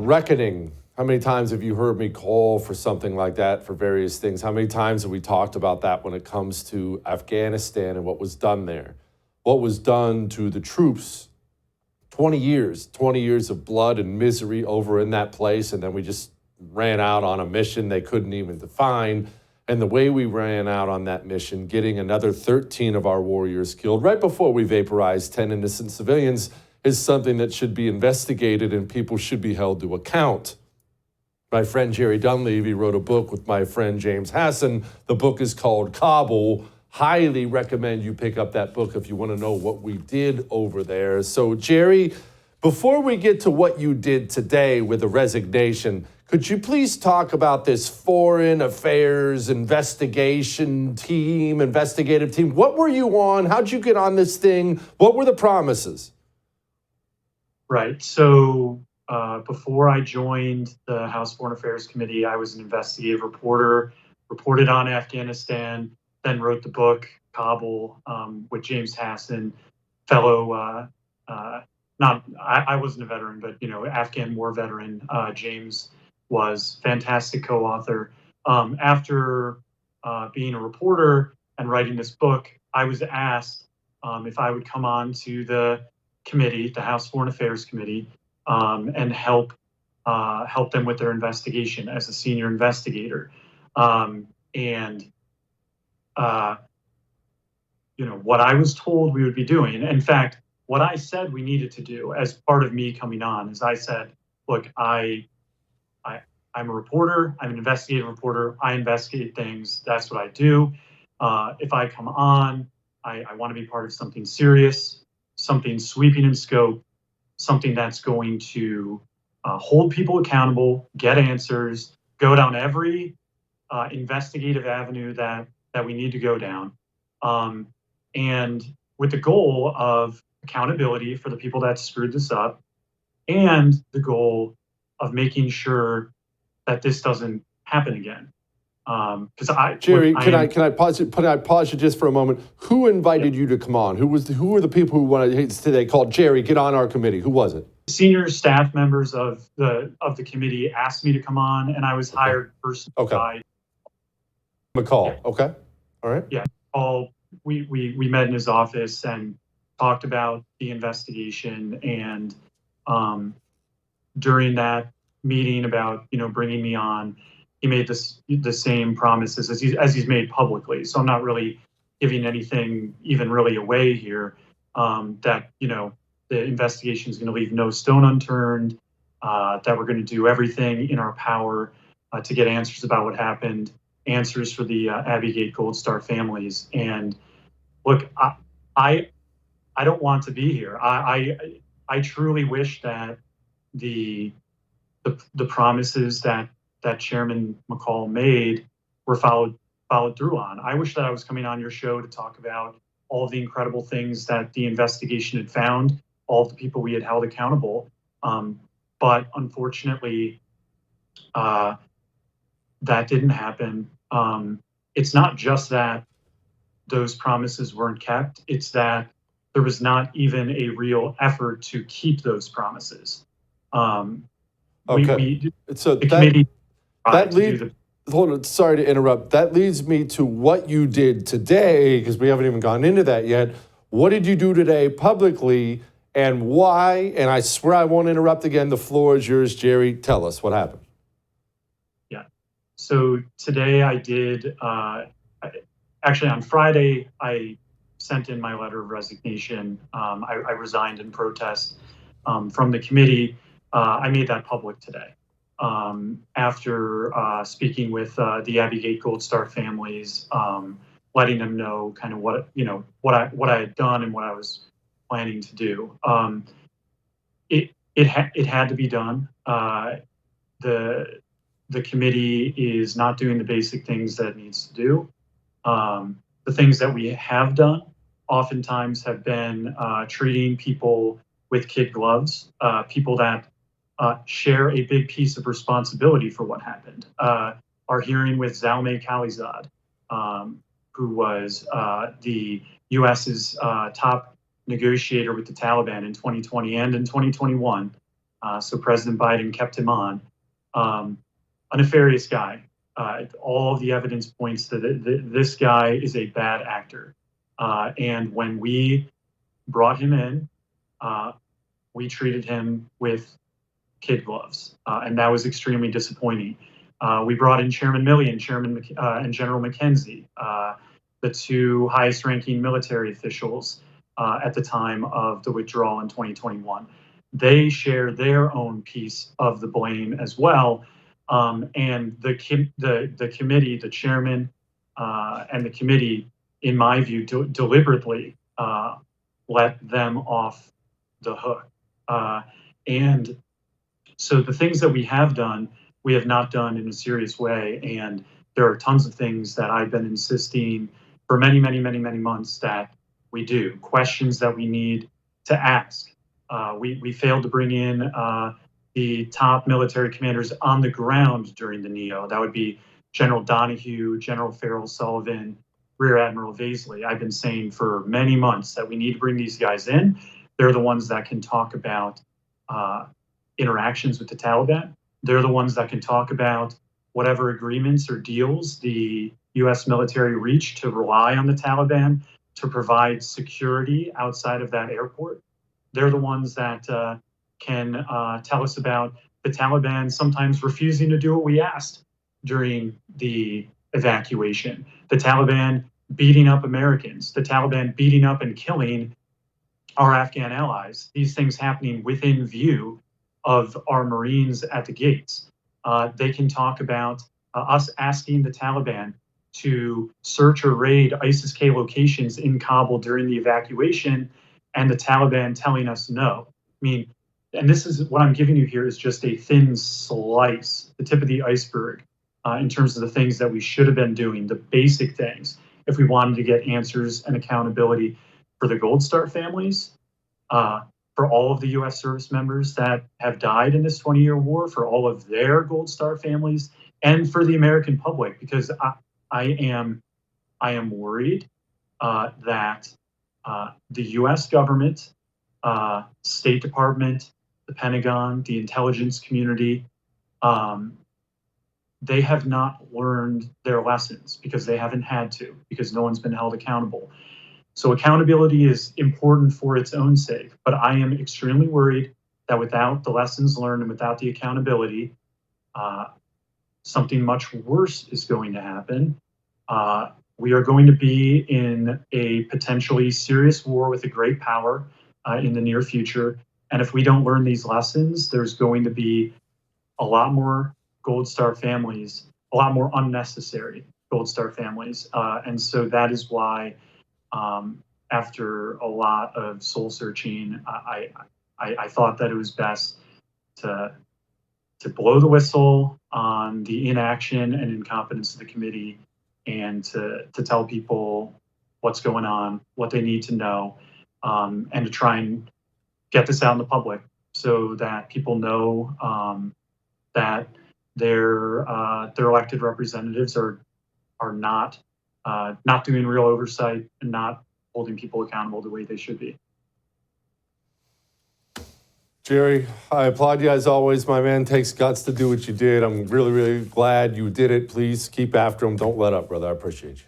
reckoning. How many times have you heard me call for something like that for various things? How many times have we talked about that when it comes to Afghanistan and what was done there? What was done to the troops? 20 years of blood and misery over in that place, and then we just ran out on a mission they couldn't even define. And the way we ran out on that mission, getting another 13 of our warriors killed right before we vaporized 10 innocent civilians, is something that should be investigated and people should be held to account. My friend Jerry Dunleavy wrote a book with my friend James Hassan. The book is called Kabul. Highly recommend you pick up that book if you want to know what we did over there. So, Jerry, before we get to what you did today with the resignation, could you please talk about this foreign affairs investigative team? What were you on? How'd you get on this thing? What were the promises? Right. So before I joined the House Foreign Affairs Committee, I was an investigative reporter, reported on Afghanistan, then wrote the book Kabul with James Hassan, fellow, I wasn't a veteran, but, Afghan war veteran. James was fantastic co-author. After being a reporter and writing this book, I was asked if I would come on to the committee, the House Foreign Affairs Committee, and help them with their investigation as a senior investigator. What I was told we would be doing, in fact, what I said we needed to do as part of me coming on is I said, look, I'm a reporter, I'm an investigative reporter, I investigate things, that's what I do. If I come on, I want to be part of something serious, something sweeping in scope, something that's going to hold people accountable, get answers, go down every investigative avenue that we need to go down. And with the goal of accountability for the people that screwed this up, and the goal of making sure that this doesn't happen again. Jerry, can I pause you just for a moment? Who invited you to come on? Who were the people who wanted today called Jerry, get on our committee? Who was it? Senior staff members of the committee asked me to come on, and I was hired personally by McCall. Yeah. Okay. All right. Yeah. We met in his office and talked about the investigation, and during that meeting about bringing me on, he made the same promises as he's made publicly. So I'm not really giving anything even really away here. That the investigation is going to leave no stone unturned. That we're going to do everything in our power to get answers about what happened, answers for the Abbey Gate Gold Star families. And look, I don't want to be here. I truly wish that the promises that Chairman McCall made were followed through on. I wish that I was coming on your show to talk about all of the incredible things that the investigation had found, all of the people we had held accountable. But unfortunately, that didn't happen. It's not just that those promises weren't kept, it's that there was not even a real effort to keep those promises. Okay. Hold on, sorry to interrupt. That leads me to what you did today, because we haven't even gone into that yet. What did you do today publicly and why? And I swear I won't interrupt again. The floor is yours, Jerry. Tell us what happened. Yeah. So today I did, actually on Friday, I sent in my letter of resignation. I resigned in protest from the committee. I made that public today. After speaking with the Abbey Gate Gold Star families, letting them know kind of what I had done and what I was planning to do. It had to be done. The committee is not doing the basic things that it needs to do. The things that we have done oftentimes have been treating people with kid gloves, people that share a big piece of responsibility for what happened. Our hearing with Zalmay Khalilzad, who was the U.S.'s top negotiator with the Taliban in 2020 and in 2021, So President Biden kept him on. A nefarious guy. All of the evidence points that this guy is a bad actor. And when we brought him in, we treated him with kid gloves, and that was extremely disappointing. We brought in Chairman Milley and General McKenzie, the two highest-ranking military officials at the time of the withdrawal in 2021. They share their own piece of the blame as well, and the committee, the chairman, and the committee, in my view, deliberately let them off the hook. And so the things that we have done, we have not done in a serious way. And there are tons of things that I've been insisting for many, many, many, many months that we do, questions that we need to ask. We failed to bring in the top military commanders on the ground during the NEO. That would be General Donahue, General Farrell Sullivan, Rear Admiral Vaisley. I've been saying for many months that we need to bring these guys in. They're the ones that can talk about interactions with the Taliban. They're the ones that can talk about whatever agreements or deals the U.S. military reached to rely on the Taliban to provide security outside of that airport. They're the ones that can tell us about the Taliban sometimes refusing to do what we asked during the evacuation, the Taliban beating up Americans, the Taliban beating up and killing our Afghan allies, these things happening within view of our Marines at the gates. They can talk about us asking the Taliban to search or raid ISIS-K locations in Kabul during the evacuation, and the Taliban telling us no. I mean, and this is what I'm giving you here is just a thin slice, the tip of the iceberg, in terms of the things that we should have been doing, the basic things, if we wanted to get answers and accountability for the Gold Star families, for all of the U.S. service members that have died in this 20-year war, for all of their Gold Star families, and for the American public, because I am worried that the U.S. government, State Department, the Pentagon, the intelligence community, they have not learned their lessons because they haven't had to, because no one's been held accountable. So accountability is important for its own sake, but I am extremely worried that without the lessons learned and without the accountability, something much worse is going to happen. We are going to be in a potentially serious war with a great power in the near future. And if we don't learn these lessons, there's going to be a lot more Gold Star families, a lot more unnecessary Gold Star families. And so that is why, after a lot of soul searching, I thought that it was best to blow the whistle on the inaction and incompetence of the committee, and to tell people what's going on, what they need to know, and to try and get this out in the public so that people know that their elected representatives are not doing real oversight and not holding people accountable the way they should be. Jerry, I applaud you as always, my man. Takes guts to do what you did. I'm really, really glad you did it. Please keep after him. Don't let up, brother. I appreciate you.